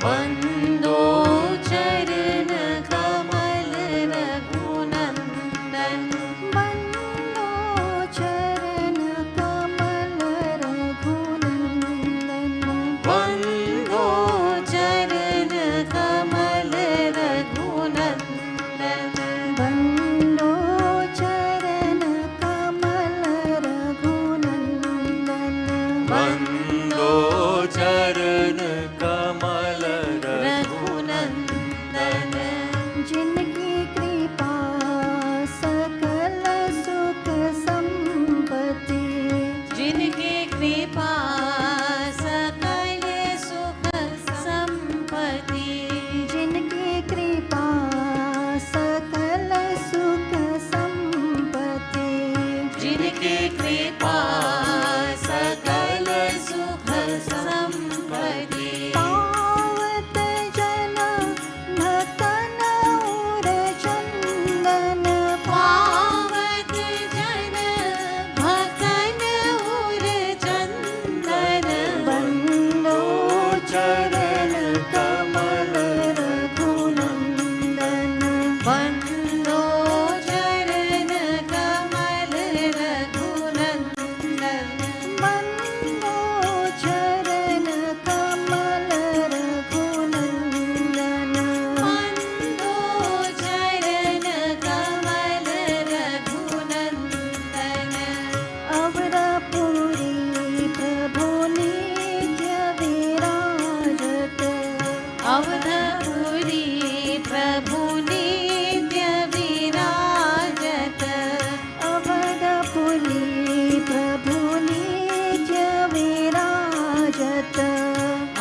वंदो चरण कमल रघुनंदन। वंदो चरण कमल रघुनंदन। वंदो चरण कमल रघुनंदन। वंदो चरण कमल रघुनंदन। वंदो चरण कमल रघुनंदन। जिनकी कृपा सकल सुख संपत्ति। जिनकी कृपा सकल सुख संपत्ति। जिनकी कृपा सकल सुख संपत्ति। जिनकी कृपा सकल सुख संपत्ति। पावत जन भक्तन उर चंदन। पावत जन भक्तन उर चंदन। वंदो चरण कमल रघुनंदन। वंदो चरण कमल रघुनंदन। वंदो चरण कमल रघुनंदन। वंदो चरण कमल रघुनंदन। अवरपुरी प्रभु नित्य विराजत। अवधपुरी प्रभु नित्य विराजत। अवरपुरी प्रभु नित्य विराजत।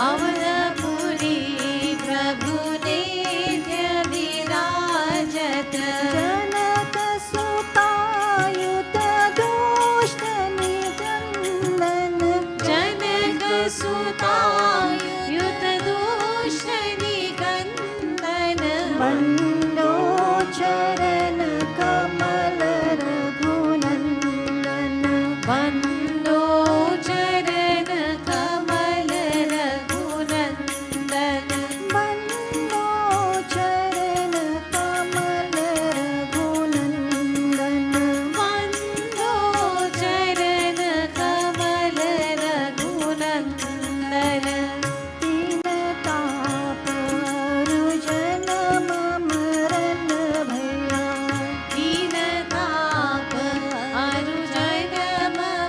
अवधपुरी प्रभु नित्य विराजत। जनक सुतायुत दुष्ट निकंदन। जनक सुतायुत दुष्ट निकंदन। वंदो चरण कमल रघुनंदन। वंदो चरण कमल रघुनंदन। वंदो चरण कमल रघुनंदन। वंदो चरण कमल रघुनंदन। तीन ताप रुजन मरण भया। दीन ताप अरुजन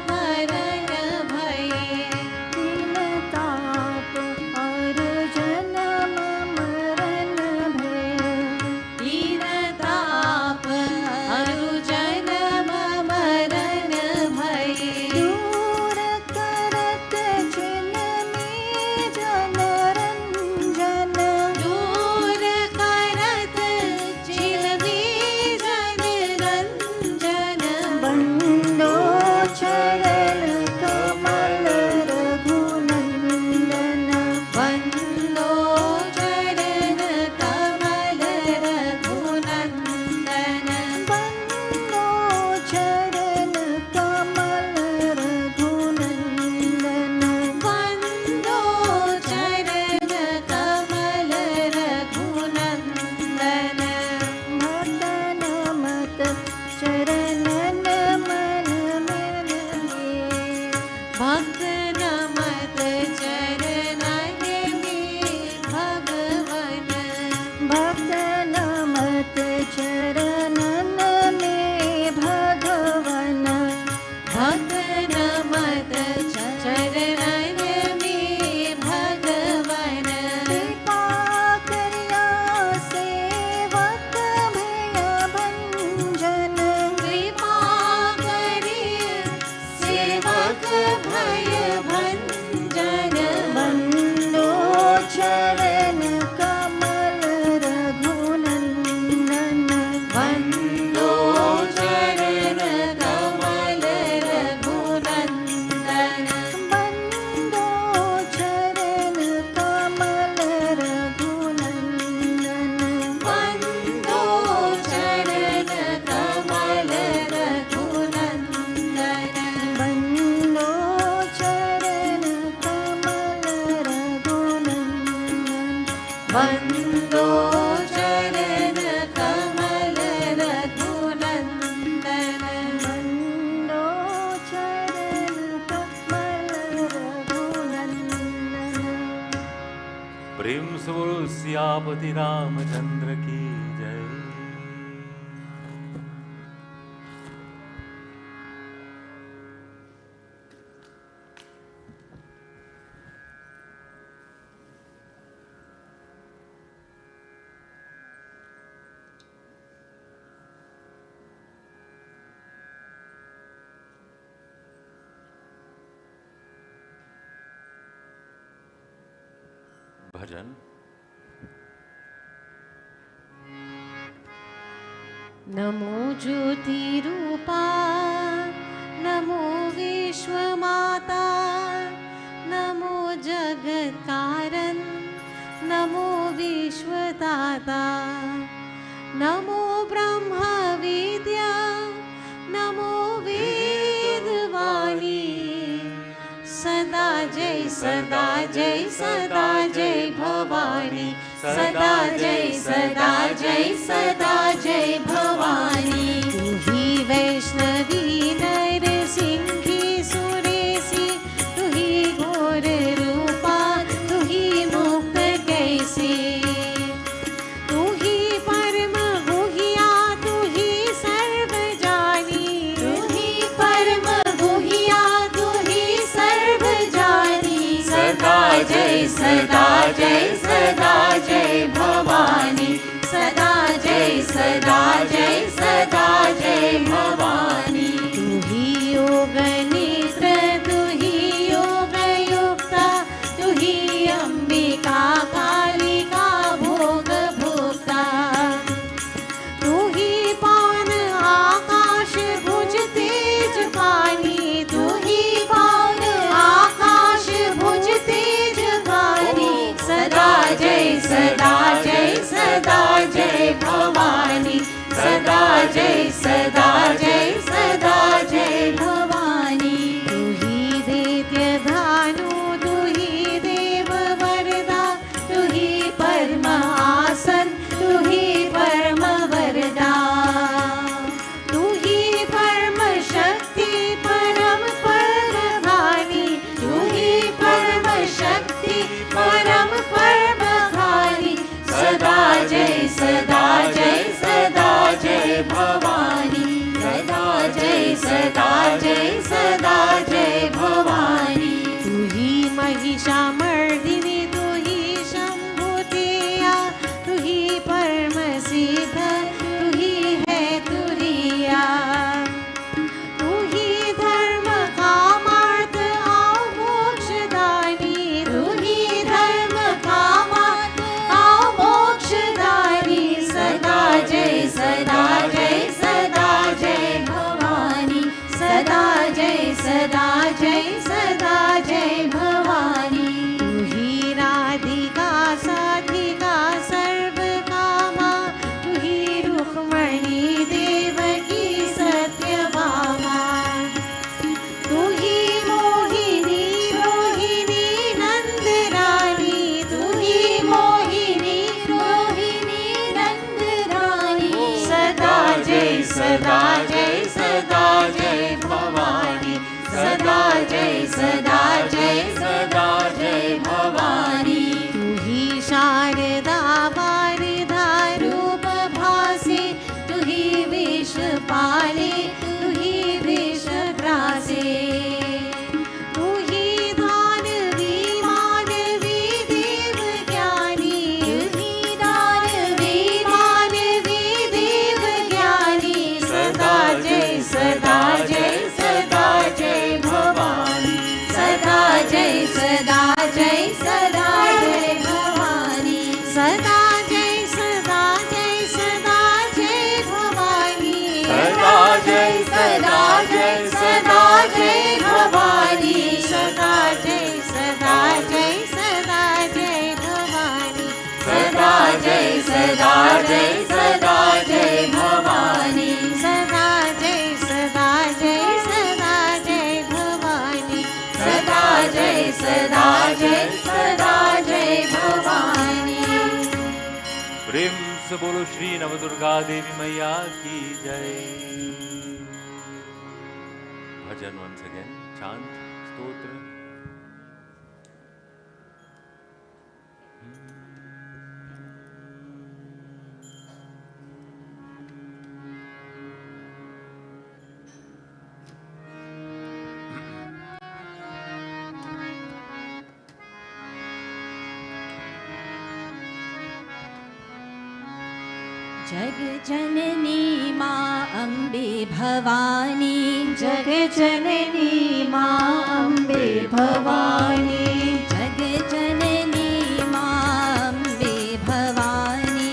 मरण भये। तीन ताप रुजन मरण भय। दीन ताप अरुजन मरण भये। दूर करत जिनमे जनरंजन। दूर करत चिलमी जन रंजन। वंदो चरण कमल रघुनंदन। वंदो चरण कमल रघुनंदन। वंदो चरण कमल रघुनंदन। वंदो चरण कमल रघुनंदन। भक्तन मत चरणन मन में। भक्त नमत चरणन में भगवन। भक्तन मत चरणन में भगवन। भक्त नमत चरणन में भगवन। कृपा करिया सेवक भय भंजन। कृपा करि सेवक भय भंजन। वन्दो चरण कमल रघुनन्दन वन्दो चरण कमल रघुनन्दन। प्रेम से बोलो सियापति रामचंद्र की जय। भजन नमो ज्योतिरूपा नमो विश्वमाता नमो जगत्कारण नमो विश्वदाता नमो ब्रह्म विद्या नमो वेदवाणी सदा जय भवानी सदा जय भवानी। तू ही वैष्णवी नर सिंही सुरेसी तू ही घोर रूपा तू ही मुक्त कैसी तू ही परम गुहिया तू ही सर्व जानी तू ही परम गुहिया तू ही सर्व जानी सदा जय भवानी सदा जय भवानी। तू ही योग नेत्र तू ही योग युक्ता तू ही अंबिका कालिका भोग भोक्ता तू ही पान आकाश भुज तेज पानी तू ही पान आकाश भुज तेज पानी सदा जय भवानी सदा जय भवानी। तू ही दैत्य धानु तू ही देव वरदा तू ही परम आसन तू ही परम वरदा तू ही परम शक्ति परम परभानी तू ही परम शक्ति परम परभानी सदा जय भवानी सदा जय भवानी। तू ही महिषामर्दिनी तू ही शंभुतिया तू ही परम सिद्ध तू ही है तुरिया तू ही धर्म कामार्थ आओ मोक्षदानी तू ही धर्म कामार्थ आओ मोक्षदानी सदा जय भवानी सदा जय भवानी। तू ही राधिका साधिका सर्व कामा तू ही रुक्मणी देवकी सत्यभामा तू ही मोहिनी रोहिणी नंद रानी तू ही मोहिनी रोहिणी नंद रानी सदा जय भवानी सदा जय भवानी। तू ही शारदा वारदा रूप भासे तू ही विष पाले तू ही विष ग्रासे तू ही दानवी मानवी देव ज्ञानी तू ही दानवी मानवी देव ज्ञानी सदा जय भवानी सदा जय भवानी सदा जय भवानी सदा जय भवानी सदा जय भवानी सदा जय भवानी सदा जय भवानी सदा जय भवानी। प्रेम से बोलो श्री नवदुर्गा देवी मैया की जय। भजन once again, chant, स्तोत्र। जग जननी माँ अम्बे भवानी, जग जननी माँ अम्बे भवानी, जग जननी माँ अम्बे भवानी,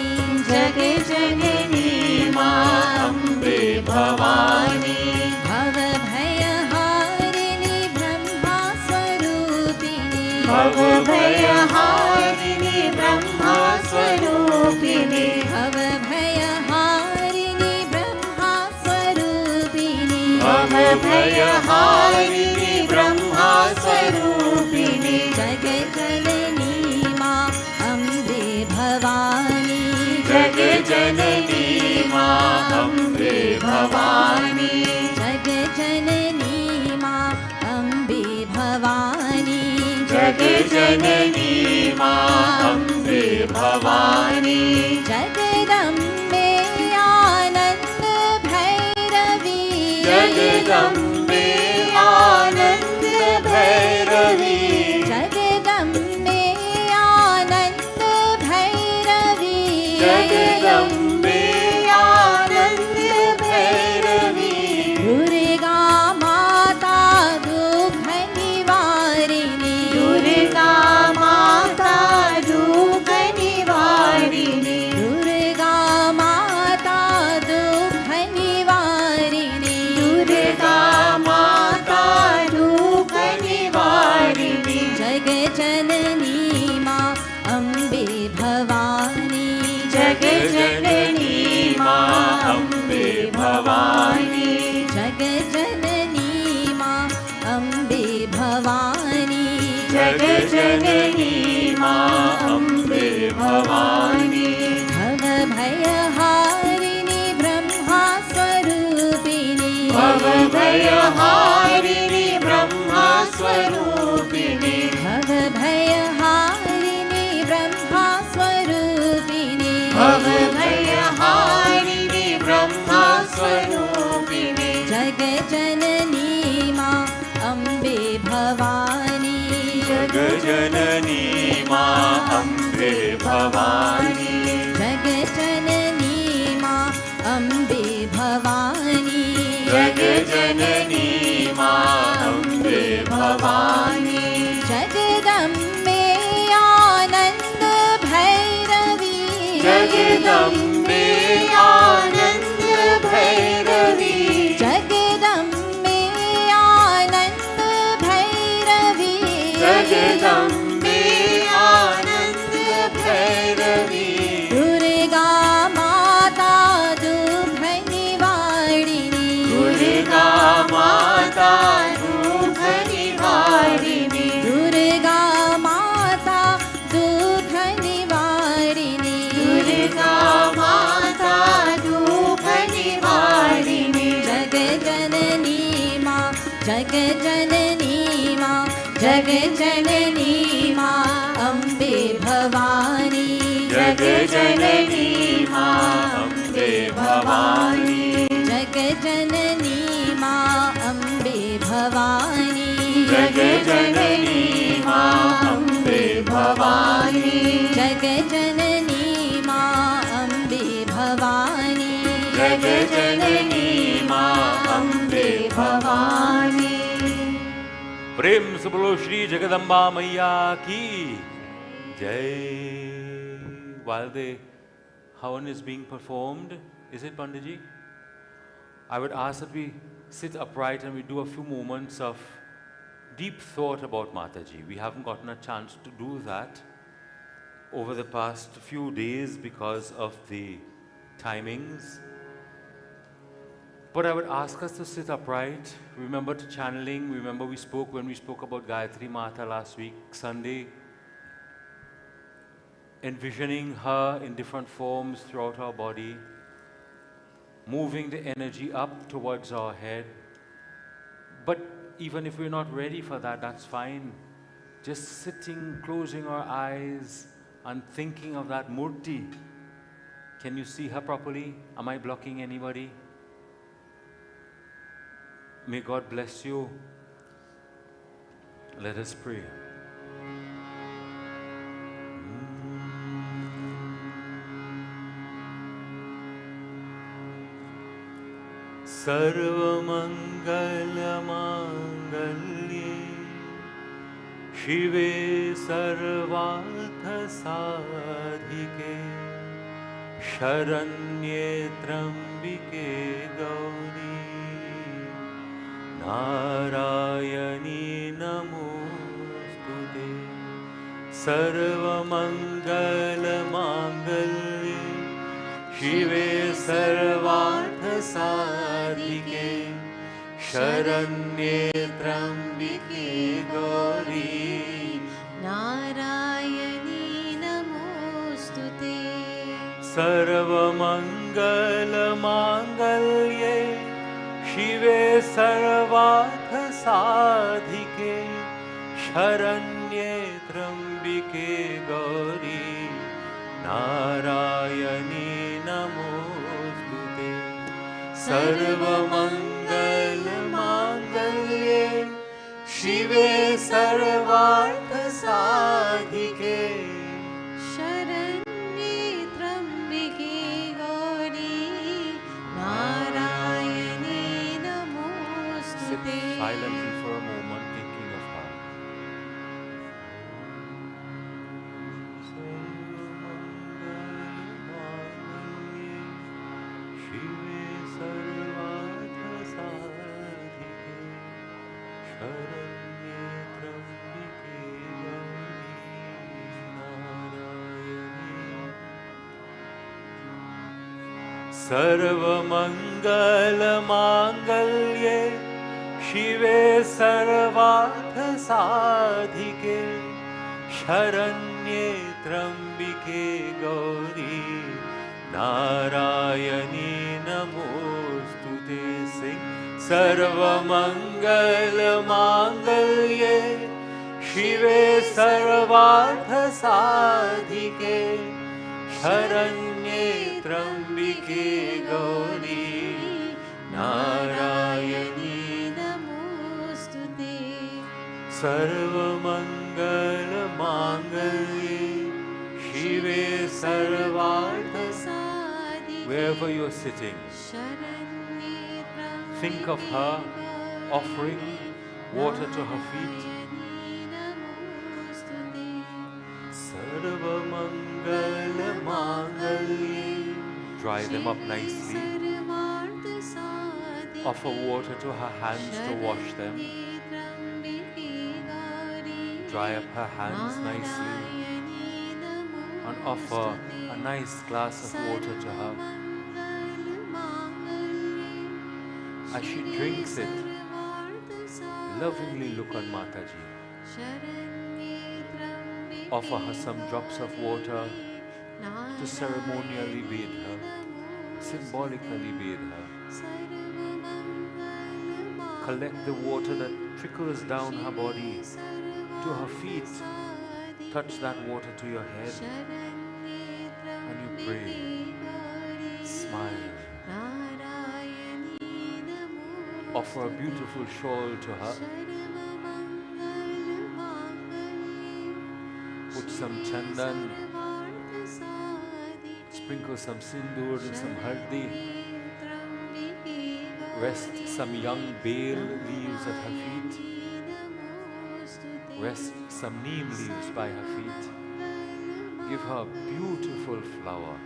जग जननी माँ अम्बे भवानी, भव भयहारिणी ब्रह्मा स्वरूपिणी, भव भयहारिणी ब्रह्मा स्वरूपिणी, भव भयहारिणी ब्रह्मा स्वरूपिणी, भव भयहारिणी ब्रह्मा स्वरूपिणी, जग जननी माँ अम्बे भवानी, जग जननी माँ अम्बे भवानी, जग जननी माँ अम्बे भवानी, जग जननी माँ अम्बे भवानी, जगदम्बे आनंद भैरवी, जगदम्बे आनंद भैरवी, जगदम्बे आनंद भैरवी, जगदम्बे आनंद भैरवी, दुर्गा माता दुख निवारिणी, दुर्गा माता दुख निवारिणी, दुर्गा माता दुख निवारिणी, दुर्गा माता दुख निवारिणी, जग जननी माँ अम्बे भवानी, जग जननी माँ अम्बे भवानी, जग जननी माँ अम्बे भवानी, जग जननी माँ अम्बे भवानी, भव भयहारिणी ब्रह्मा स्वरूपिणी, भव भयहारिणी ब्रह्मा स्वरूपिणी, भव भयहारिणी ब्रह्मा स्वरूपिणी, भव भयहारिणी ब्रह्मा स्वरूपिणी, जग जननी माँ अम्बे भवानी, जग जननी माँ अम्बे भवानी, जग जननी माँ अम्बे भवानी, जग जननी माँ अम्बे भवानी, जगदम्बे आनंद भैरवी, जगदम्बे आनंद भैरवी, जगदम्बे आनंद भैरवी, जगदम्बे आनंद भैरवी, दुर्गा माता दुख निवारिणी, दुर्गा माता दुख निवारिणी, दुर्गा माता दुख निवारिणी, दुर्गा माता दुख निवारिणी, जग जननी माँ, जग जननी माँ, जग जननी माँ अम्बे भवानी, जग जननी माँ अम्बे भवानी, जग जननी माँ अम्बे भवानी, जग जननी माँ अम्बे भवानी, जग जननी माँ अम्बे भवानी, जग जननी माँ अम्बे भवानी, प्रेम से बोलो श्री जगदम्बा मैया की जय। While the havan is being performed, is it Panditji? I would ask that we sit upright and we do a few moments of deep thought about Mataji. We haven't gotten a chance to do that over the past few days because of the timings. But I would ask us to sit upright, remember to channeling, remember we spoke when we spoke about Gayatri Mata last week, Sunday. envisioning her in different forms throughout our body, moving the energy up towards our head. But even if we're not ready for that, that's fine. Just sitting, closing our eyes and thinking of that Murti. Can you see her properly? Am I blocking anybody? May God bless you. Let us pray. Sarvamangalamangallye Shive sarvarthasadhike Sharanye trambike gauri Narayani namostute Sarvamangalamangallye Shive sarvarthasadhike Sharanye trambike gauri Narayani namostute Sarvamangalamangallye Shive sarvarthasadhike Sharanye trambike gauri Narayani namostute Sarvamangalamangallye Shive sarvarthasadhike Sharanye trambike gauri Narayani Sit namostute silently for a moment thinking of her. Sarvamangalamangallye Shive sarvarthasadhike Sharanye trambike gauri Narayani namostute Sing Sarvamangalamangallye Shive sarvarthasadhike Sharanye trambike gauri Narayani namostute Sarvamangalamangallye Shive sarvarthasadhike. Wherever you're sitting, think of her offering water to her feet. Sarvamangalamangallye. Dry them up nicely. Offer water to her hands to wash them. Dry up her hands nicely and offer a nice glass of water to her. As she drinks it, lovingly look on Mataji. Offer her some drops of water to ceremonially bathe her, symbolically bathe her. Collect the water that trickles down her body to her feet. Touch that water to your head and you pray. Smile. Offer a beautiful shawl to her. Put some chandan. Sprinkle some sindoor and some haldi. Rest some young bale leaves at her feet. Rest some neem leaves by her feet. Give her a beautiful flower.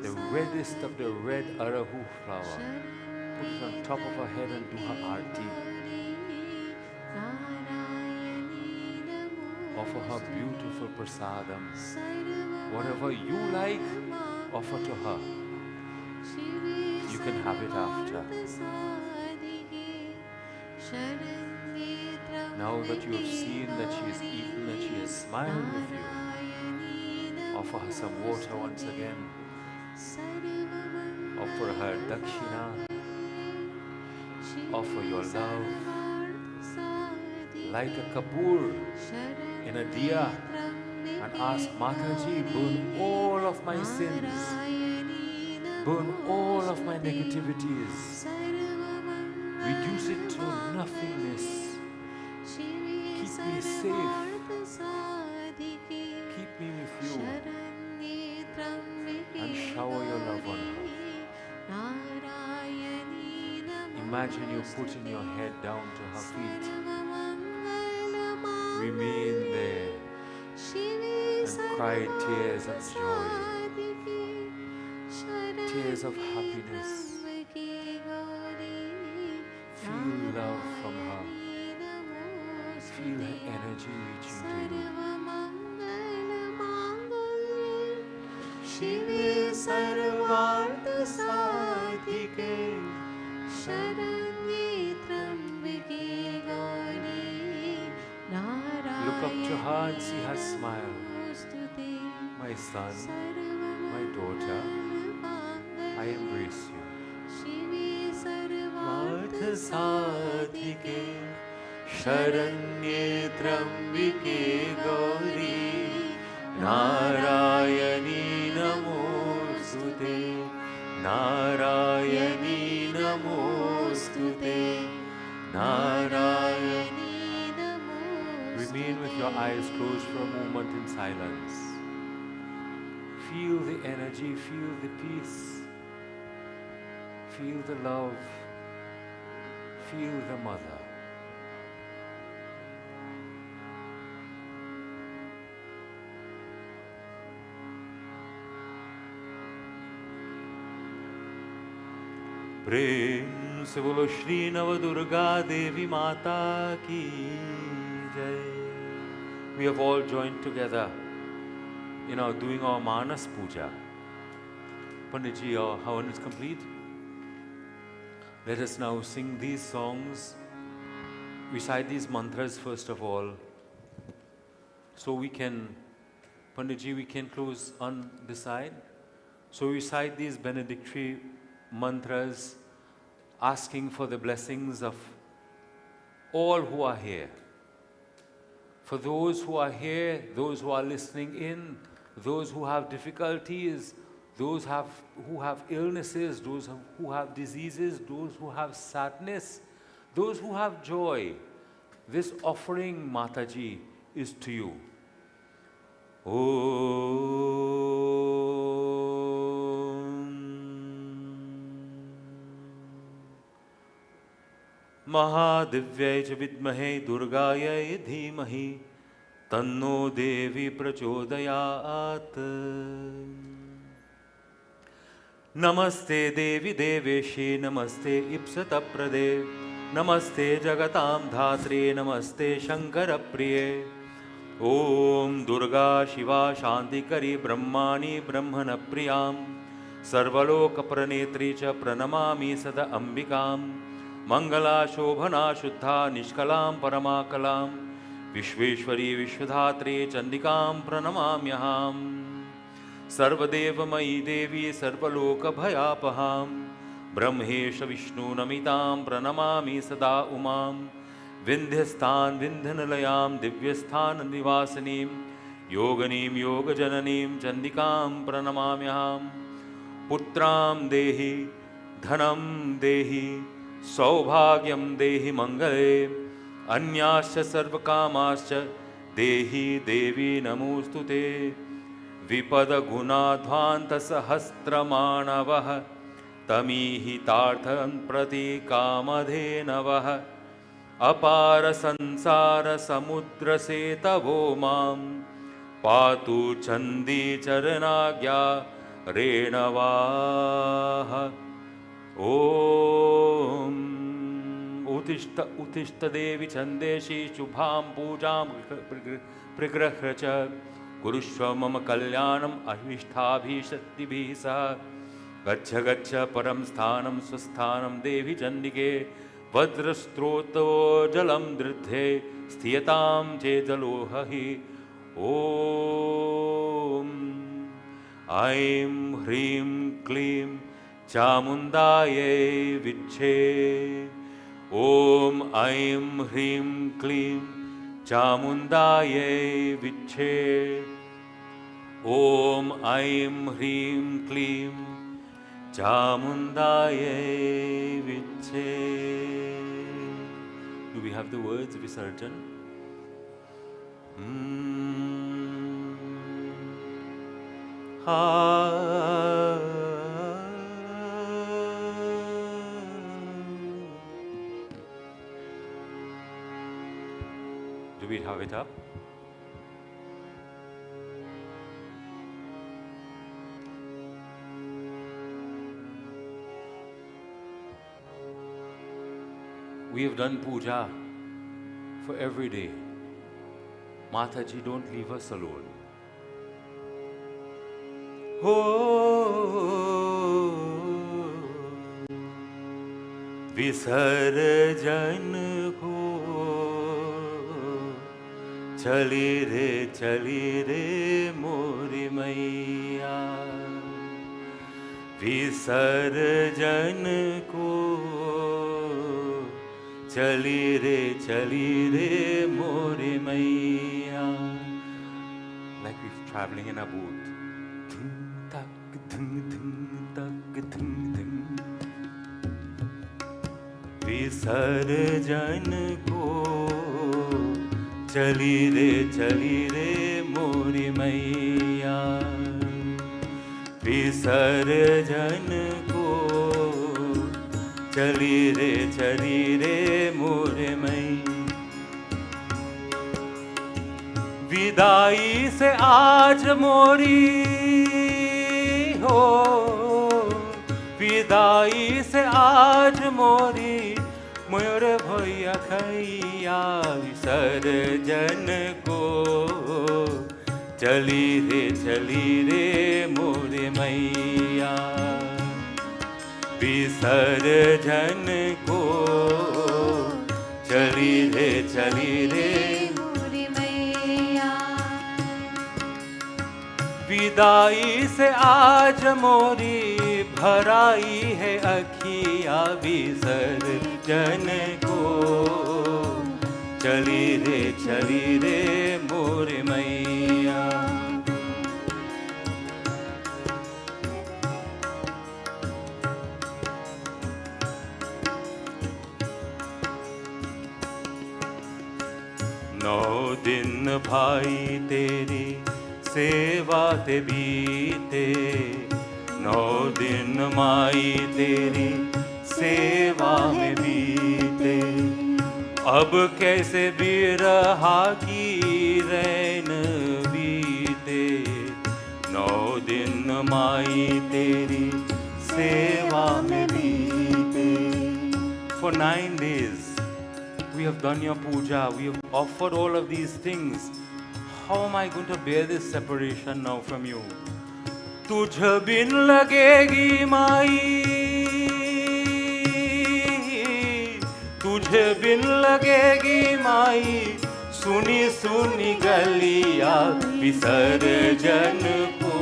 The reddest of the red arahu flower. Put it on top of her head and do her aarti. Offer her beautiful prasadam. Whatever you like, offer to her. You can have it after. Now that you have seen that she has eaten, that she has smiled with you, offer her some water once again. Offer her dakshina. Offer your love. Light a kapoor in a diya and ask Mataji, burn all of my sins. Burn all of my negativities. Reduce it to nothingness. Keep me safe. Keep me with you. And shower your love on her. Imagine you putting your head down to her feet. Remain there and cry tears of joy, tears of happiness. Feel love from her. Feel her energy reaching to you. शिवे सर्वार्थ साधिके शरण्ये त्र्यंबके Gauri Narayani Look up to her and see her smile. My son, my daughter, I embrace you. सर्वार्थ साधिके शरण्ये त्र्यंबके गौरी नारायणी नमोस्तुते नारायणी नमोस्तुते नारायणी नमोस्तुते. Remain with your eyes closed for a moment in silence. Feel the energy, feel the peace, feel the love, feel the mother. प्रेम से बोलो श्री नव दुर्गा देवी माता की जय. We have all joined together in our doing our Manas Puja. Panditji, our Havan is complete. Let us now sing these songs, recite these mantras first of all, so we can, Panditji, we can close on this side. So recite these benedictory mantras, asking for the blessings of all who are here. For those who are here, those who are listening in, those who have difficulties, those who have illnesses, those who have diseases, those who have sadness, those who have joy, this offering, Mataji, is to you. महादिव्यै च विद्महे दुर्गायै धीमहि तन्नो देवी प्रचोदयात्. नमस्ते देवी देवेशी नमस्ते इप्सितप्रदे नमस्ते जगतां धात्रे नमस्ते शङ्करप्रिये. ॐ दुर्गा शिवा शान्तिकरी ब्रह्माणि ब्रह्मणप्रियां सर्वलोकप्रणेत्री च प्रणमामि सदा अम्बिकां. मंगला शोभना शुद्धा निष्कलां परमाकलां विश्वेश्वरी विश्वधात्री चंडिकां प्रणमाम्यहम्. सर्वदेवमयी देवी सर्वलोकभयापहां ब्रह्मेश विष्णुनमितां प्रणमामि सदा उमां. विन्ध्यस्थान विन्ध्यनिलयां दिव्यस्थान निवासिनीं योगिनीं योगजननीं चंडिकां प्रणमाम्यहम्. पुत्रां देहि धनं देहि सौभाग्यं देहि मंगले अन्याश्च सर्वकामाश्च देहि देवी नमोस्तुते. विपदगुणाध्वान्तसहस्रमाणवः तमीहितार्थं प्रति कामधेनवः. अपार संसार समुद्र सेतवो मां पातु चंदी चरणाज्ञा रेणवाः. ओम उत्तिष्ठ उत्तिष्ठ देवी छंदेशी शुभां पूजां प्रगृह्य च कुरुष्व मम कल्याणम् अभिष्टाभिशक्तिभिः सह. गच्छ गच्छ परं स्थानं स्वस्थानं देवी चण्डिके वज्रस्त्रोतो जलं दृद्धे स्थियतां चेदलोहहि ॐ ऐं ह्रीं क्लीं चामुण्डायै विद्महे ॐ ऐं ह्रीं क्लीं चामुण्डायै विद्महे ॐ ऐं ह्रीं क्लीं चामुण्डायै विद्महे. Do we have the words Visarjan? Do we have it up? We have done puja for every day. Mataji, don't leave us alone. विसर्जन को चली रे मोरी मैया विसर्जन को चली रे मोरी मैया. Like we're traveling in a boat. विसर्जन को चली रे मोरी मैया विसर्जन को चली रे मोरी मैया. विदाई से आज मोरी हो विदाई से आज मोरी मयूर भैया खैया विसर्जन को चली रे मोरे मैया विसर्जन को चली रे मोरी मैया विदाई से आज मोरी भराई है अखिया विसर्जन को चली रे मोरे मैया. नौ दिन भाई तेरी सेवा ते बीते 9 दिन माई तेरी सेवा में बीते अब कैसे बिरहा की रैन बीते 9 दिन माई तेरी सेवा में बीते. For 9 days we have done your puja, we have offered all of these things. How am I going to bear this separation now from you? तुझ बिन लगेगी माई तुझ बिन लगेगी माई सुनी सुनी गलिया विसर्जन को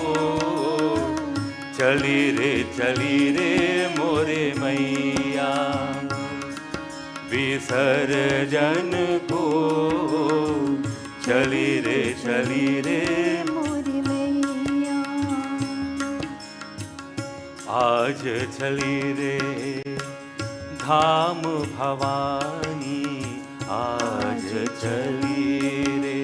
चली रे मोरे मैया विसर्जन को चली रे मोरी मैया आज चली रे धाम भवानी आज चली रे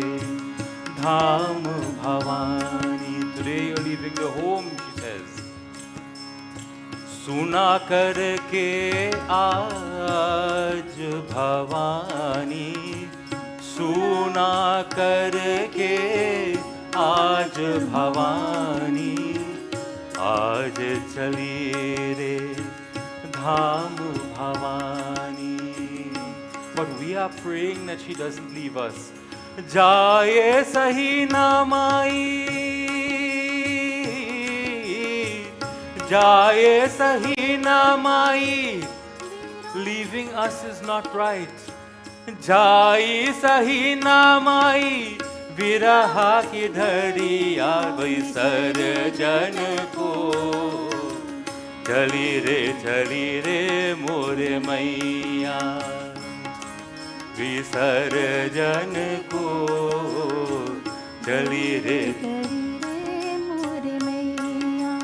धाम Bhavani. Today you're leaving your home, she says. सुना करके आज भवानी सुना करके आज भवानी आज चली रे धाम Bhavani. But we are praying that she doesn't leave us. जाए सही ना माई जाए सही ना माई Leaving us is not right. जाई सही ना माई विरहा की धड़िया विसर जन को चली रे मोरे मैया विसर्जन को चली रे मोरे मैया।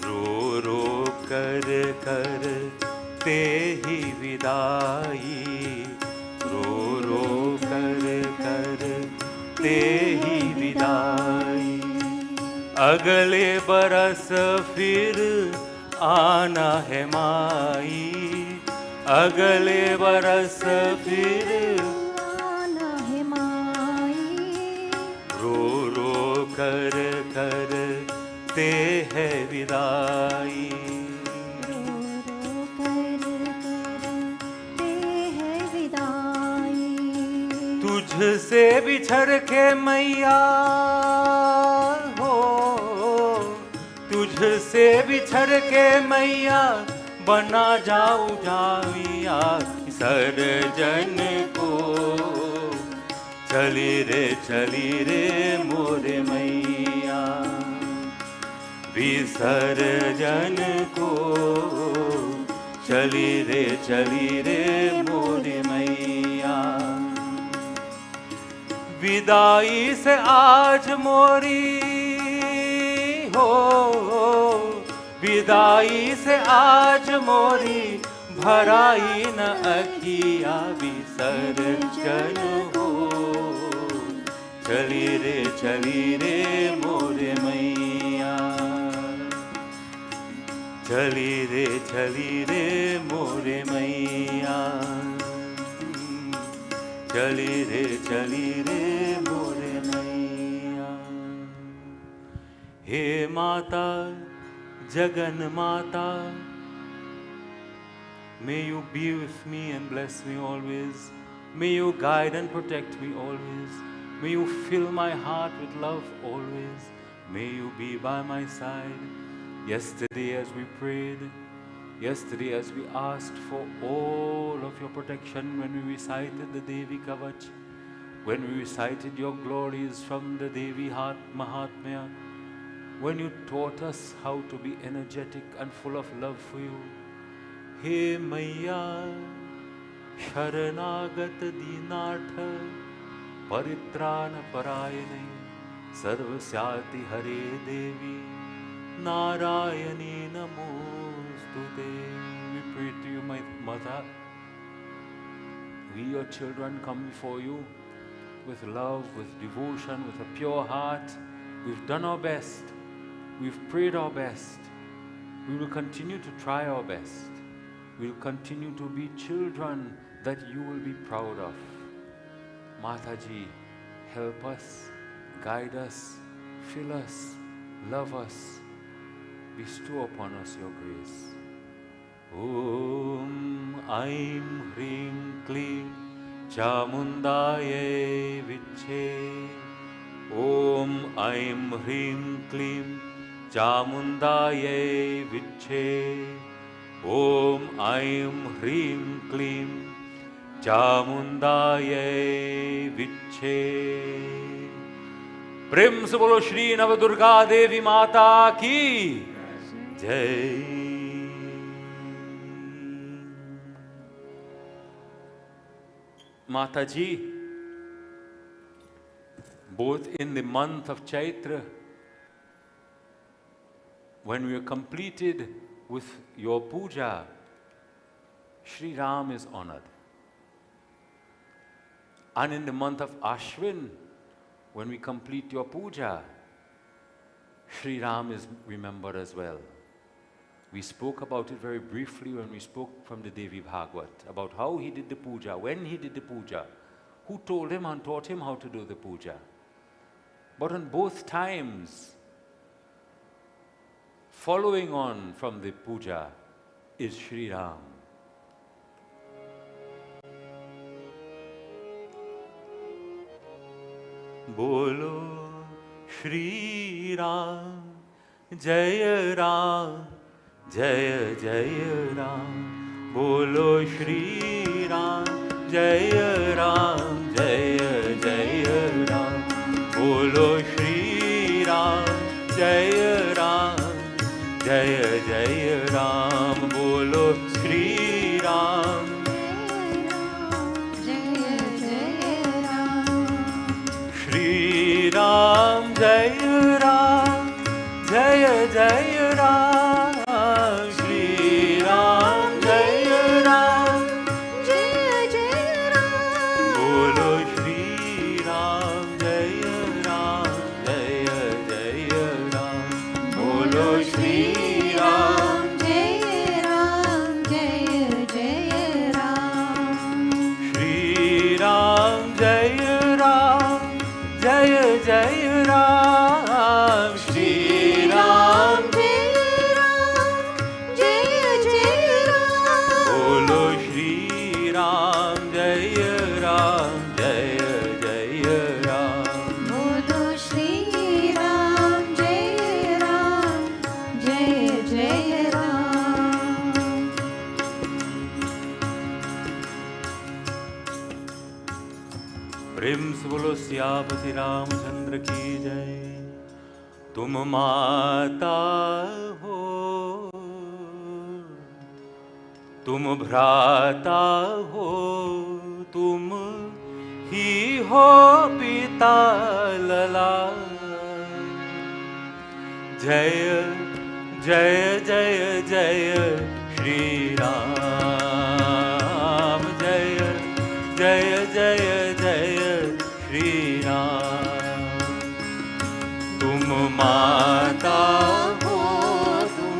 रो रो कर ते ही विदाई रो रो कर ते ही विदाई अगले बरस फिर आना है माई अगले बरस फिर आना है माई। रो रो कर ते है विदाई रो रो कर ते है विदाई। तुझसे बिछड़ के मैया हो तुझसे बिछड़ के मैया बना जाऊं जाविया सर्जन को चली रे मोरे मैया विसर्जन को चली रे मोरे मैया विदाई से आज मोरी हो विदाई से आज मोरी भराई न अखिया विसर्जन हो चली रे मोरे मैया चली रे मोरे मैया चली रे मोरे मैया हे माता जगन माता may you be with me and bless me always may you guide and protect me always may you fill my heart with love always may you be by my side yesterday as we prayed yesterday as we asked for all of your protection when we recited the Devi Kavach when we recited your glories from the Devi Mahatmya when you taught us how to be energetic and full of love for you हे मैया शरणागत दीनार्थ परित्राण परायणे सर्वस्याति हरे देवी नारायणी नमोस्तुते we pray to you my mother we your children come before you with love with devotion with a pure heart we've done our best we've prayed our best we will continue to try our best we'll continue to be children that you will be proud of. Mataji, help us, guide us, fill us, love us, bestow upon us your grace. Om Aim Hrim Klim Chamundaye Viche Om Aim Hrim Klim Chamundaye Viche Om Aim Hrim Klim Chamundaye Viche प्रेम से बोलो श्री नवदुर्गा देवी माता की जय माता जी both in the month of Chaitra when we are completed with your puja, Shri Ram is honored. And in the month of Ashwin, when we complete your puja, Shri Ram is remembered as well. We spoke about it very briefly when we spoke from the Devi Bhagavad, about how he did the puja, when he did the puja, who told him and taught him how to do the puja. But on both times, following on from the puja is Shri Ram. बोलो श्री राम जय राम जय जय राम बोलो श्री राम जय जय राम बोलो श्री राम जय जय राम बोलो श्री राम जय जय राम श्री राम जय जय राम श्री राम जय जय राम बोलो श्री राम जय जय राम बोलो श्री राम जय जय राम श्री राम जय जय राम श्री राम जय जय राम बोलो श्री राम जय जय राम बोलो श्री राम जय जय राम प्रेम से बोलो सियापति रामचंद्र की जय। तुम माता हो, तुम भ्राता हो, तुम ही हो पिता लला। जय जय जय जय श्री राम जय जय जय जय श्री राम। तुम माता हो, तुम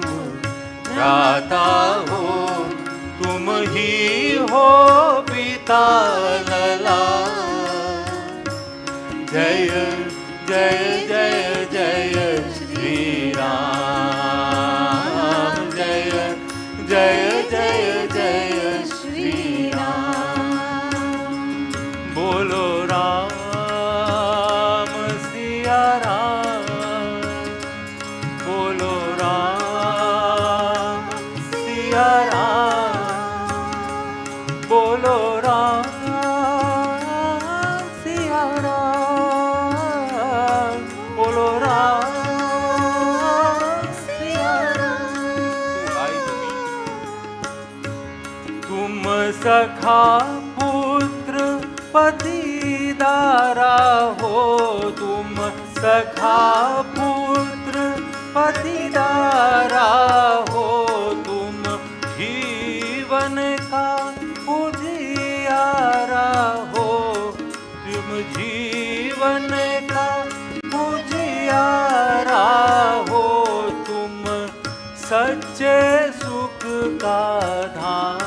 भ्राता हो, तुम ही हो पिता लला। जय जय जय जय श्री राम जय जय जय जय श्री राम। बोलो राम सिया राम, बोलो राम सिया राम, बोलो राम सिया राम, बोलो राम सिया राम। तुम सखा पुत्र पतिदारा हो, तुम सखा पुत्र पतिदारा हो, तुम जीवन का उजियारा हो, तुम जीवन का उजियारा हो, तुम सच्चे सुख का धाम।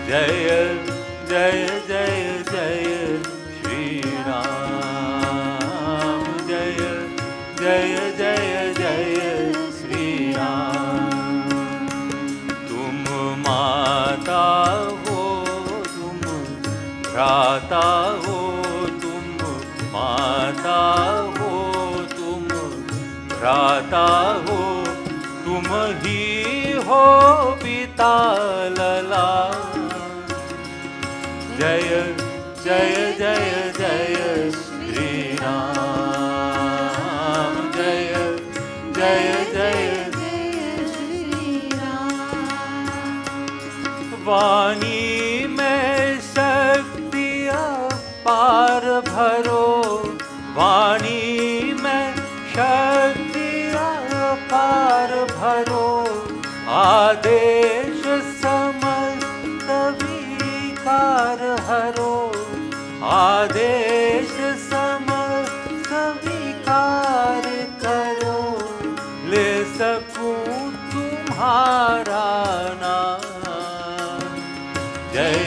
जय जय जय जय श्री राम जय जय जय जय श्री राम। तुम माता हो, तुम भ्राता हो, तुम माता हो, तुम भ्राता हो, तुम ही हो पिता लला। जय जय जय जय श्री राम जय जय जय जय श्री राम। वाणी में शक्ति अपार भरो, वाणी में शक्ति अपार भरो, आदेश समस्त विकार हरो, आदेश समस्त विकार करो, ले सकूं तुम्हारा नाम। जय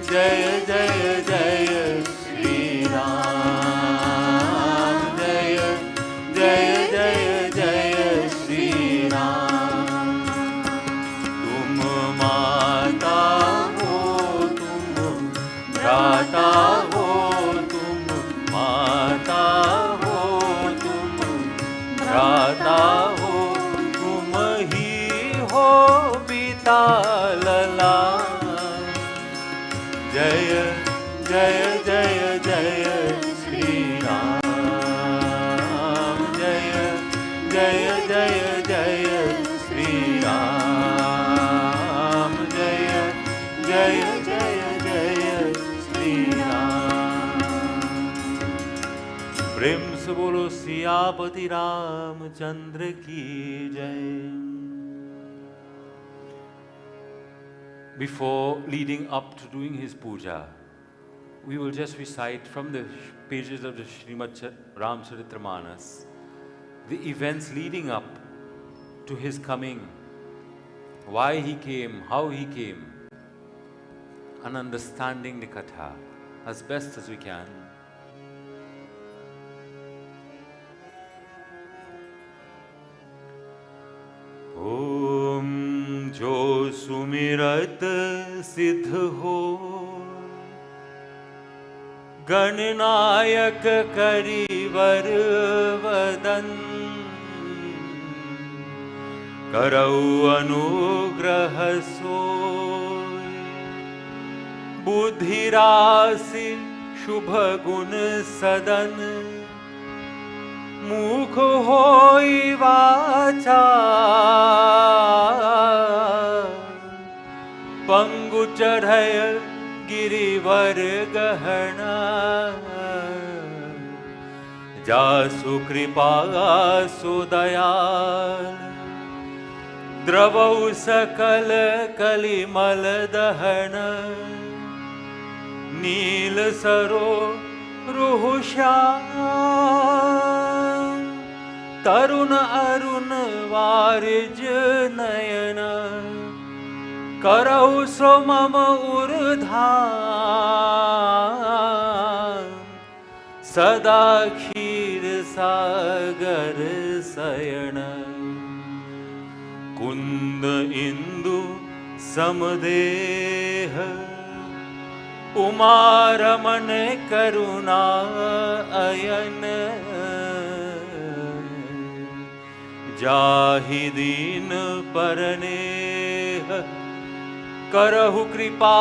जय जय जय श्री राम जय जय जय जय श्री राम। तुम माता हो, तुम भ्राता हो, तुम माता हो बीता लला। जय जय जय जय श्री राम, जय जय जय जय श्री राम, जय जय जय जय श्री राम। प्रेम से बोलो सियापति रामचंद्र की जय। Before leading up to doing his puja, we will just recite from the pages of the Srimad Ramcharitramanas the events leading up to his coming, why he came, how he came, and understanding the katha as best as we can. ओम जो सुमिरत सिद्ध हो, गणनायक करिवर वदन, करौ अनुग्रह सोय। बुद्धि राशि शुभ गुण सदन, मुख होई वाचा। पंगु चढ़य गिरिवर गहना, जासु कृपा सु दयाल। द्रवौ सकल कलिमल दहन, नील सरो रुहु श्याम। तरुण अरुण वारिज नयन, करौ सो मम उर्धाम। सदा क्षीर सागर शयन, कुंद इंदु समदेह। उमा रमण करुणा अयन, जाहि दीन परनेह। करहु कृपा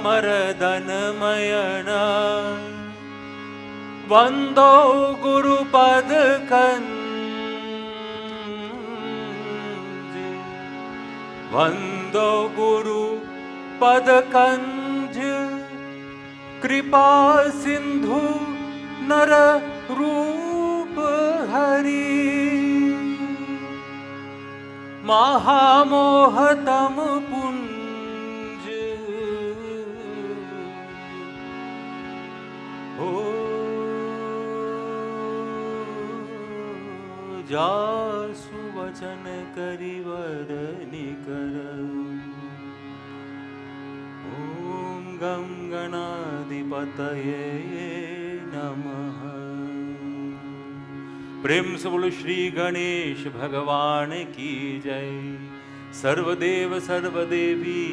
मरदन मयन, वंदो गुरुपद कंज। वंदो गुरु पद कंज, कृपा सिंधु नर रूप हरि। महामोहतम पुंज, हो जासु वचन करिवर निकर। ओम गम गणाधिपतये नमः। प्रेम से बोलो श्री गणेश भगवान की जय। सर्वदेव सर्वदेवी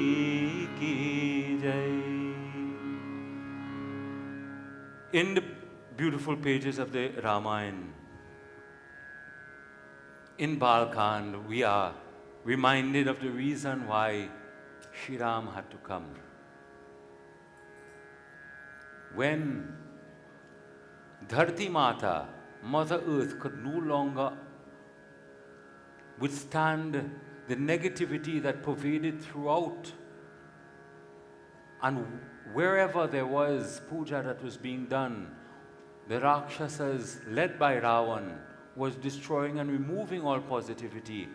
की जय। In the beautiful pages of the Ramayana, in Balkand, we are reminded of the reason why Shri Ram had to come. When Dharti Mata, Mother Earth, could no longer withstand the negativity that pervaded throughout, and wherever there was puja that was being done, the Rakshasas, led by Ravan, was destroying and removing all positivity.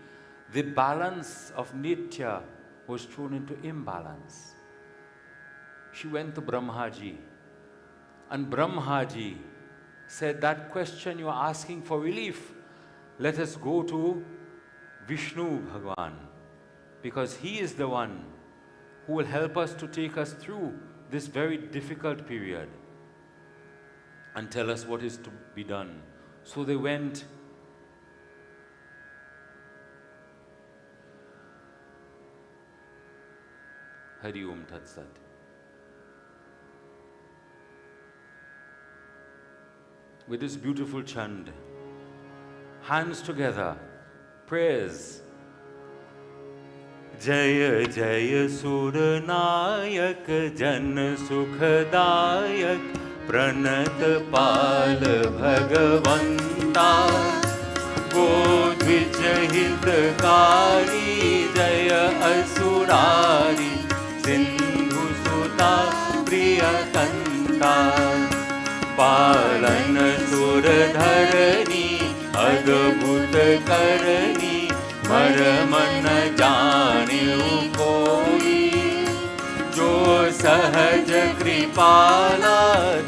The balance of Nitya was thrown into imbalance. She went to Brahmaji, and Brahmaji said, that question you are asking for relief, let us go to Vishnu Bhagwan, because he is the one who will help us to take us through this very difficult period and tell us what is to be done. So they went. Hari Om Tat Sat. With this beautiful chant, hands together, prayers, जय जय सुरनायक जन सुखदायक प्रणत पाल भगवंता गोद्विज हितकारी जय असुरारी सिंधु सुता प्रियकंता पालन सुरधरणी अद्भुत करणी मर्म न जान्यु कोई जो सहज कृपाला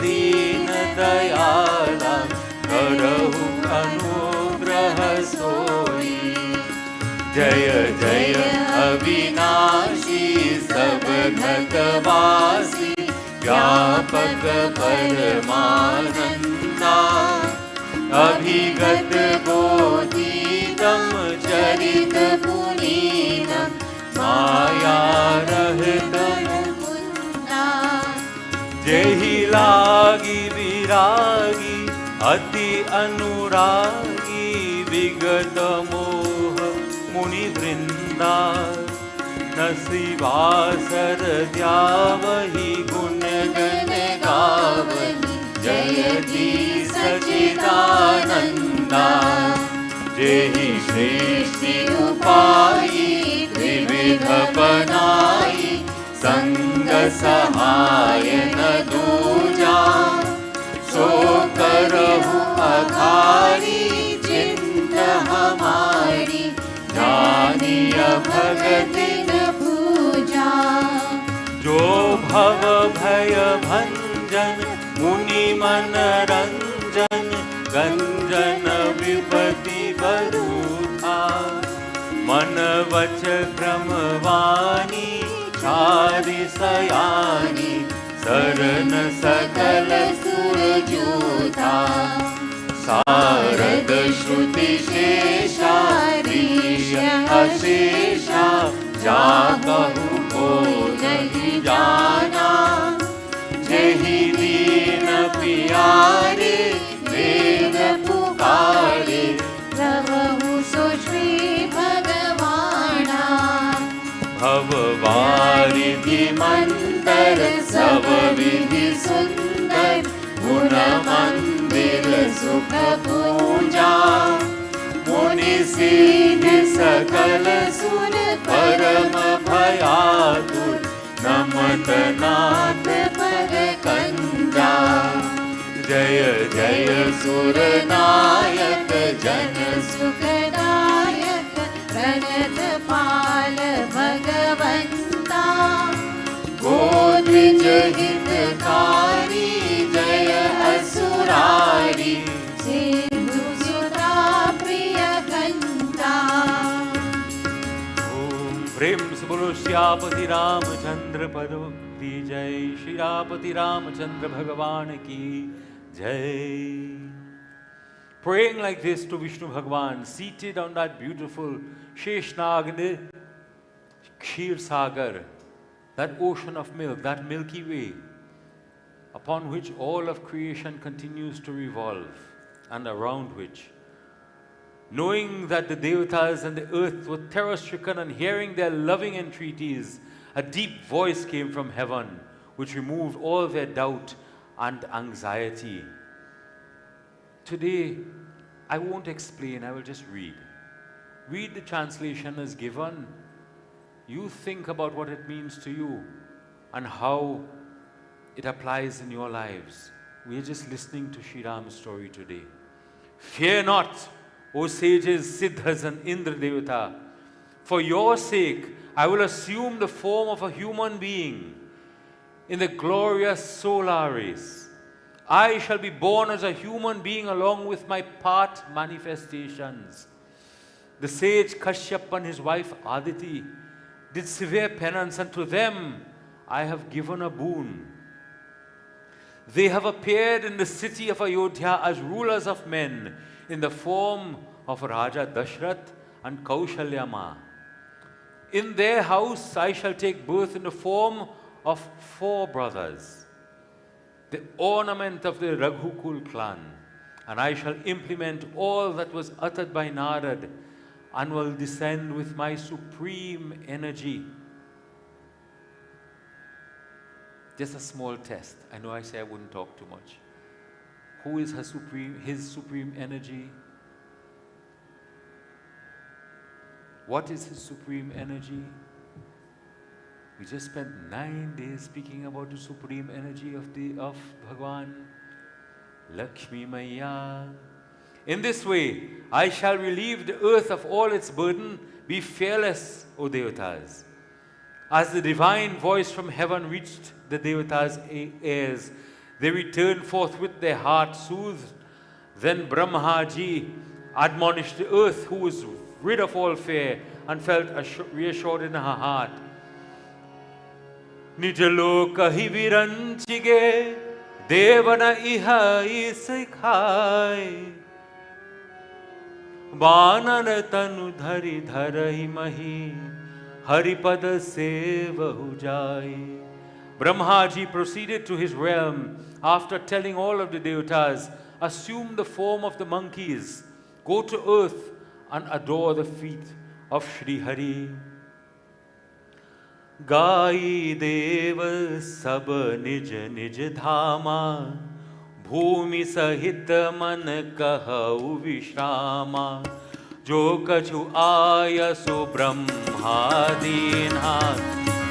दीन दयाला करहु अनुग्रह सोई जय जय अविनाशी सब घतवासी व्यापक परमानंदा अभिगत बोधितम चरित पुनीतम माया रहित मुकुंदा जेहि लागी विरागी अति अनुरागी विगत मोह मुनि वृंदा नसीवासर द्यावहि गुण गण गावहि जयति सचिदानंदा जेहि सृष्टि उपायि त्रिविध बनाई संग सहाय न दूजा सो करहु अघारी चिंत हमारी जानिय भगति न पूजा जो भव भय भंजन मुनि मन रंजन गंजन विपति बरूथा मन वच क्रम वाणी चारि सयानी शरण सकल सुरजूथा सारद श्रुति शेषा ऋष अशेषा जाकहु को नहीं जाना जेहि दीन पियारे वेद पुकारे प्रभु सो श्री भगवाना भववारिधि मंतर सब विधि सुंदर गुण मंदिर सुख पूजा मुनि सिद्धि सकल सुर परम भयातुर नमत नाथ पद कंजा जय जय सुर नायक जन सुखदायक प्रणत पाल भगवंता गोद्विज हितकारी जय असुरारी सिंधु सुता प्रियकंता ओम प्रेम से बोलो श्यापति रामचंद्र पद की जय श्रीयापति रामचंद्र भगवान की जय Praying like this to Vishnu Bhagwan, seated on that beautiful Sheshnag Kshir Sagar, that ocean of milk, that Milky Way, upon which all of creation continues to revolve, and around which, knowing that the Devatas and the earth were terror-stricken and hearing their loving entreaties, a deep voice came from heaven, which removed all their doubt and anxiety. Today, I won't explain, I will just read. Read the translation as given. You think about what it means to you and how it applies in your lives. We are just listening to Sri Ram's story today. Fear not, O sages, Siddhas and Indra Devata. For your sake, I will assume the form of a human being in the glorious solar race. I shall be born as a human being along with my part manifestations. The sage Kashyap and his wife Aditi did severe penance, and to them I have given a boon. They have appeared in the city of Ayodhya as rulers of men in the form of Raja Dashrath and Kaushalyama. In their house I shall take birth in the form of 4 brothers, the ornament of the Raghukul clan, and I shall implement all that was uttered by Narad and will descend with my supreme energy. Just a small test. I know I say I wouldn't talk too much. Who is his supreme energy? What is his supreme energy? We just spent 9 days speaking about the supreme energy of Bhagwan, Lakshmi Maya. In this way, I shall relieve the earth of all its burden. Be fearless, O Devatas. As the divine voice from heaven reached the Devatas' ears, they returned forth with their hearts soothed. Then Brahmaji admonished the earth, who was rid of all fear and felt reassured in her heart. Nijaloka hi viranchige devana iha isikhai Banana tanu dhari dharahi mahi Haripada sevahu jai. Brahmaji proceeded to his realm after telling all of the devatas, assume the form of the monkeys, go to earth and adore the feet of Shri Hari. Gai deva sab nij nij dhama Bhumi sahit man kahau vishrama Jo kachu ayaso brahma dinha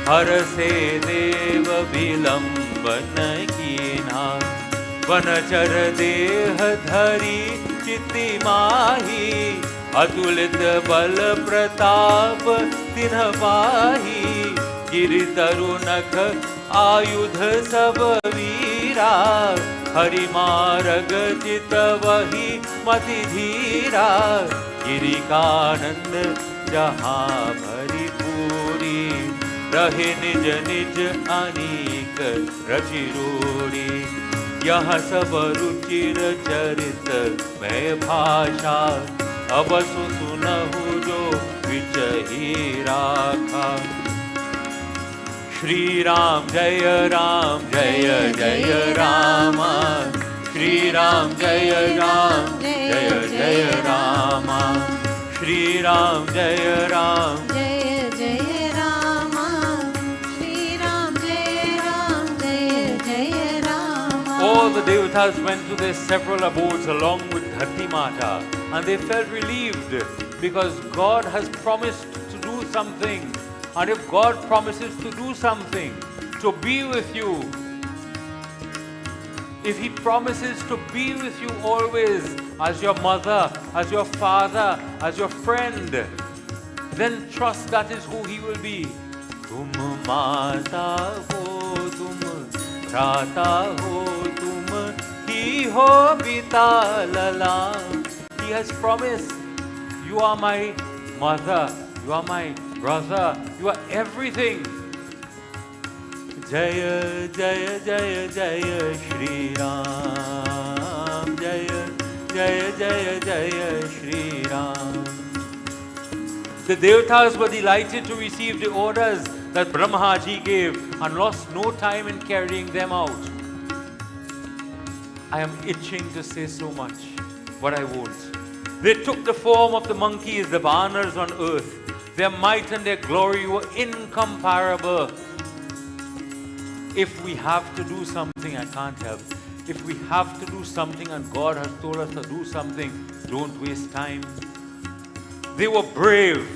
Har se dev bilamban kina Vanachar deh dhari chiti mahi Atulit bal pratap tinha pahi Giri tarunakh ayudh sab veera Hari marag chita vahi mati dheera Giri kanand jahan bhari puri Rahe nij nij anik rachiruri Yaha sab ruchir charit mein bhasha Ab sunahu jo vichahi rakha Shri Ram Jaya Ram Jaya Jaya Rama Shri Ram Jaya Ram Jaya Jaya Rama Shri Ram Jaya Ram Jaya Jaya Rama Shri Ram Jaya Ram Jaya Jaya Rama. All the devatas went to their several abodes along with Dharti Mata, and they felt relieved because God has promised to do something. And if God promises to do something, to be with you, if He promises to be with you always as your mother, as your father, as your friend, then trust that is who He will be. Tum mata ho, tum rata ho, tum hi ho bita lala. He has promised, you are my mother, you are my brother, you are everything. Jaya Jaya Jaya Jaya Shri Ram Jaya Jaya Jaya Jaya Shri Ram. The devatas were delighted to receive the orders that Brahmaji gave and lost no time in carrying them out. I am itching to say so much, but I won't. They took the form of the monkeys, the Vanas on earth. Their might and their glory were incomparable. If we have to do something, I can't help. If we have to do something and God has told us to do something, don't waste time. They were brave.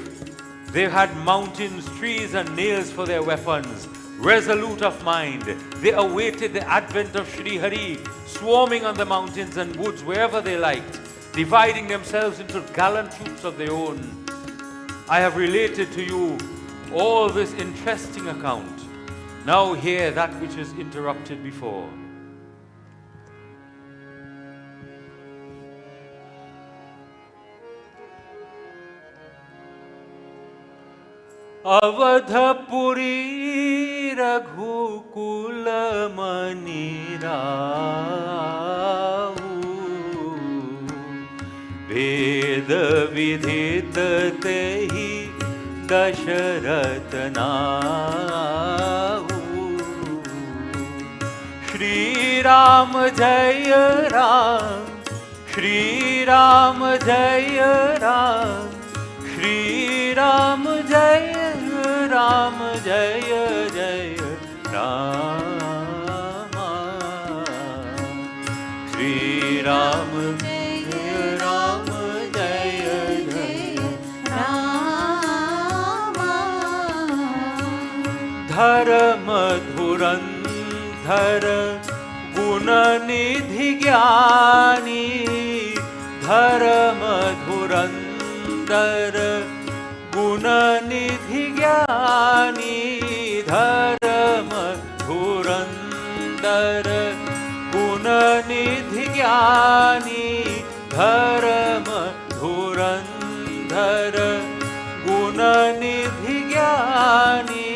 They had mountains, trees and nails for their weapons. Resolute of mind, they awaited the advent of Shri Hari, swarming on the mountains and woods wherever they liked, dividing themselves into gallant troops of their own. I have related to you all this interesting account. Now hear that which was interrupted before. Avadhapuri Raghukula Manirahu Veda Vidhita Tehi Dasharatanahu Shri Ram Jaya Ram Shri Ram Jaya Ram Shri Ram Jaya Ram Jaya Jaya Rama. Shri Ram Jaya Ram Jaya Jaya Rama. Dharma Dhurandhar Gunanidhi Gyani. Dharma Dhurandhar Gunanidhi Gyani. Dharma Dhurandhar Gunanidhi Gyani. Dharma Dhurandhar Gunanidhi Gyani.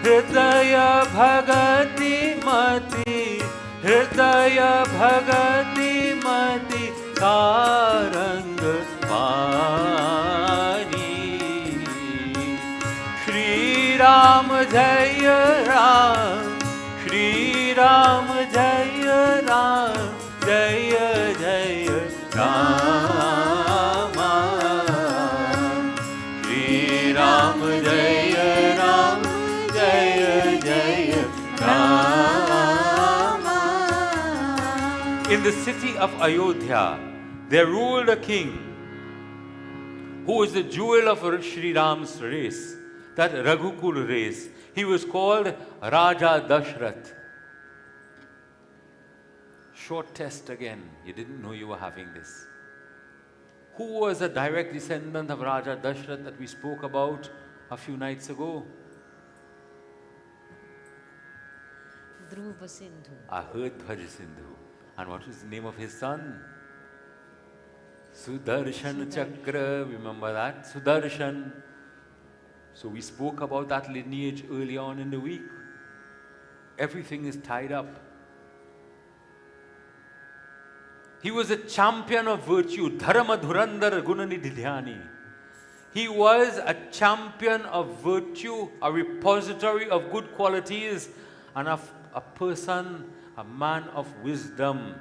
Hridaya Bhagati Mati. Hridaya Bhagati Mati. Sarang Pani. Shri Ram Jaya Ram. Shri Ram Jaya Ram. Jaya Jaya Rama. Shri Ram Jaya Ram. Jaya Jaya Rama. In the city of Ayodhya, there ruled a king who was the jewel of Shri Ram's race, that Raghukul race. He was called Raja Dashrath. Short test again. You didn't know you were having this. Who was a direct descendant of Raja Dashrath that we spoke about a few nights ago? Dhruva Sindhu. Ahadhvaj Sindhu. And what was the name of his son? Sudarshan Chakra. Remember that? Sudarshan. So we spoke about that lineage early on in the week. Everything is tied up. He was a champion of virtue. Dharma Dhurandhar Gunanidhi. He was a champion of virtue, a repository of good qualities, and of a person, a man of wisdom.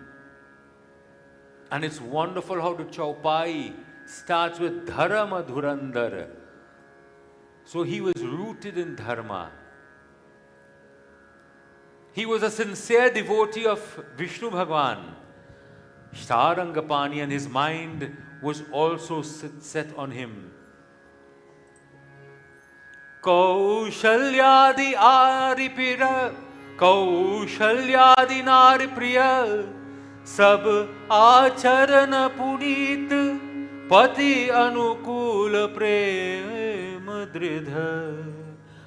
And it's wonderful how the Chaupai starts with Dharma Dhurandhar. So he was rooted in Dharma. He was a sincere devotee of Vishnu Bhagwan, Sarangapani, and his mind was also set on him. Kaushalyadi Aripira, Kaushalyadi Naripriya, Sab Acharana Punit, Pati Anukula Prema Dridha,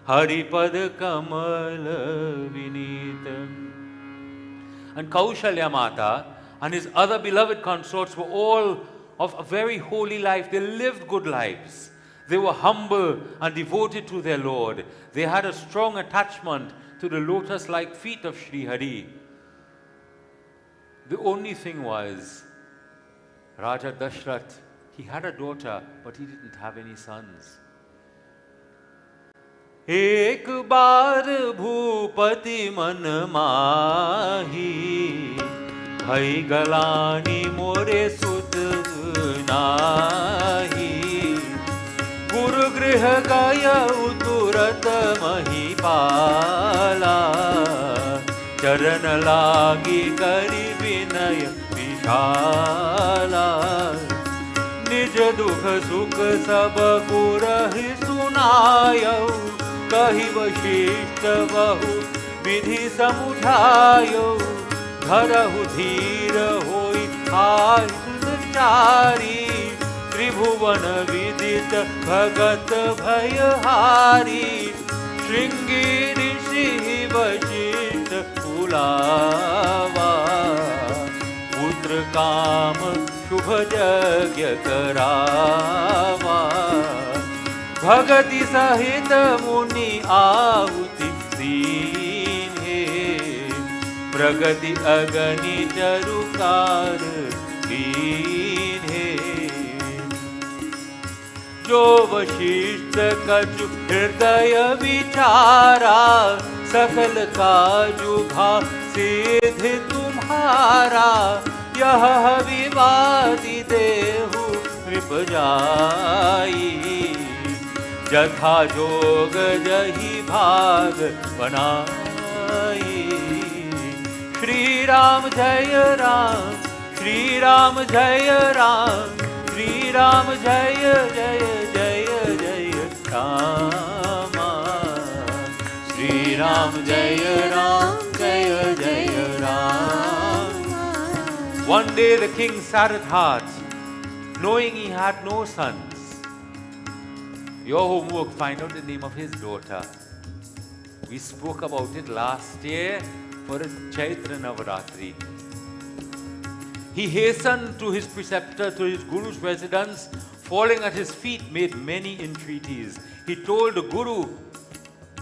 Haripad Kamala Vinita. And Kaushalya Mata and his other beloved consorts were all of a very holy life. They lived good lives. They were humble and devoted to their Lord. They had a strong attachment to the lotus-like feet of Sri Hari. The only thing was, Raja Dashrath, he had a daughter, but he didn't have any sons. Ek baar bhupati man mahi, bhai galani more sut nahi. Guru griha gaya uturat mahipala, charan lagi kari vinay vishala. Nij dukh sukh sab gurahi sunayo, kahi vashishta bahu vidhi samudhayo. Dharahu dhira hoi aishchari, Tribhuvan vidita bhagat bhayahari. Shringi rishi vashishta pulava, putra kam shubha jagya karava. Bhagati sahita muni ahuti dine, pragati agani charukar dine. Jo vashishta kaju hridaya vichara, sakal kaju bha siddhi tumhara. Yah vivadi dehu उपजाई, जथा जोग जही भाग बनाई। श्री राम जय राम, श्री राम जय राम, श्री राम जय जय जय जय रामा। श्री राम जय राम जय जय Ram. One day the king sat at heart, knowing he had no sons. Your homework, find out the name of his daughter. We spoke about it last year for a Chaitra Navaratri. He hastened to his preceptor, to his guru's residence, falling at his feet, made many entreaties. He told the guru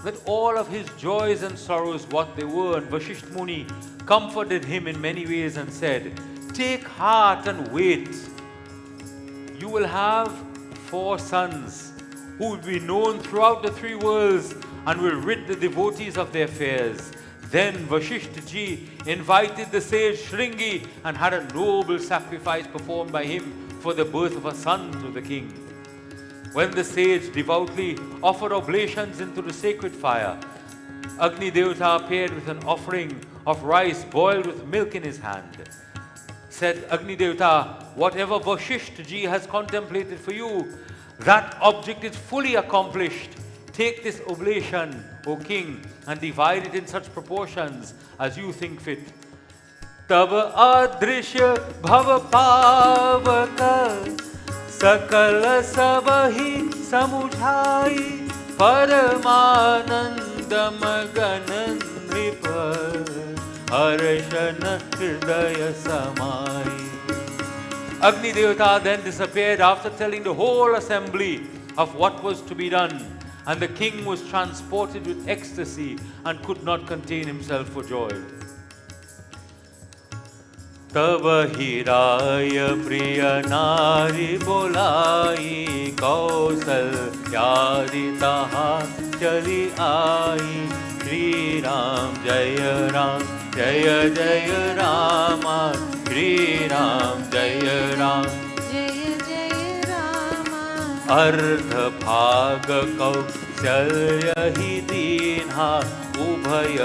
that all of his joys and sorrows, what they were, and Vasishtha Muni comforted him in many ways and said, "Take heart and wait. You will have 4 sons who will be known throughout the 3 worlds and will rid the devotees of their fears." Then Vasishtha ji invited the sage Shringi and had a noble sacrifice performed by him for the birth of a son to the king. When the sage devoutly offered oblations into the sacred fire, Agni Devata appeared with an offering of rice boiled with milk in his hand. Said Agni Devata, "Whatever Vasishtha ji has contemplated for you, that object is fully accomplished. Take this oblation, O king, and divide it in such proportions as you think fit." Tab adrishya bhav pavaka sakal sabahi samujhai paramanandam ganan nripa harshana hridaya samai. Agni Devata then disappeared after telling the whole assembly of what was to be done, and the king was transported with ecstasy and could not contain himself for joy. Tava hiraya priya nari bolai kausalyadi taha chali ai. Shri Ram Jaya Ram Jaya Jaya Rama. Shri Ram Jaya Ram जय जय रामा। अर्ध भाग कौशल्य ही दीन्हा उभय